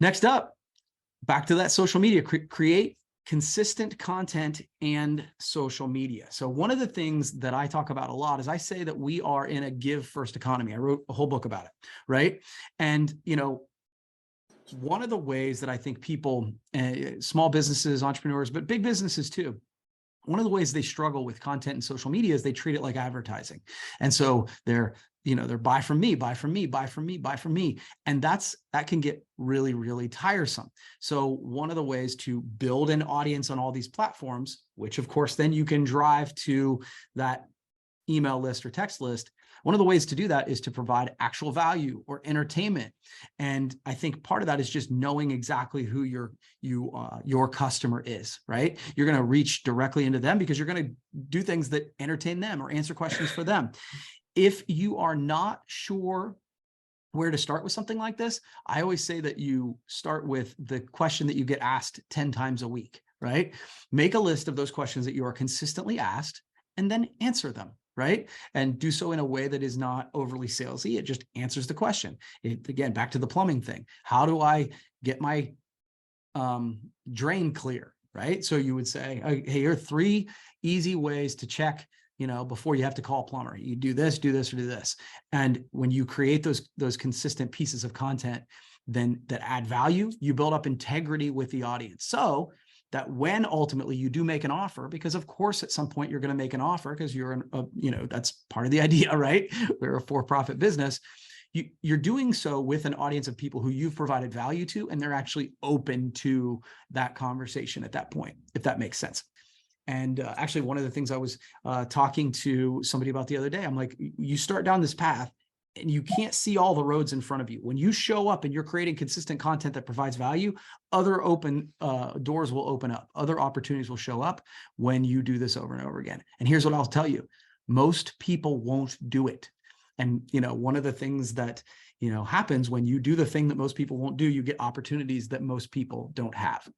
Next up, back to that social media, create consistent content and social media. So one of the things that I talk about a lot is I say that we are in a give first economy. I wrote a whole book about it, right? And, one of the ways that I think people, small businesses, entrepreneurs, but big businesses too, one of the ways they struggle with content and social media is they treat it like advertising. And so they're buy from me, buy from me, buy from me, buy from me. And that can get really, really tiresome. So one of the ways to build an audience on all these platforms, which of course, then you can drive to that email list or text list. One of the ways to do that is to provide actual value or entertainment. And I think part of that is just knowing exactly who your customer is, right? You're going to reach directly into them because you're going to do things that entertain them or answer questions for them. If you are not sure where to start with something like this, I always say that you start with the question that you get asked 10 times a week, right? Make a list of those questions that you are consistently asked and then answer them, right? And do so in a way that is not overly salesy. It just answers the question. Again, back to the plumbing thing. How do I get my drain clear, right? So you would say, hey, here are 3 easy ways to check, before you have to call a plumber. You do this, or do this. And when you create those consistent pieces of content, then that add value, you build up integrity with the audience. So that when ultimately you do make an offer, because of course, at some point you're going to make an offer because that's part of the idea, right? We're a for-profit business. You're doing so with an audience of people who you've provided value to, and they're actually open to that conversation at that point, if that makes sense. And actually, one of the things I was talking to somebody about the other day, I'm like, you start down this path and you can't see all the roads in front of you. When you show up and you're creating consistent content that provides value, other open doors will open up. Other opportunities will show up when you do this over and over again. And here's what I'll tell you. Most people won't do it. And, one of the things that, happens when you do the thing that most people won't do, you get opportunities that most people don't have.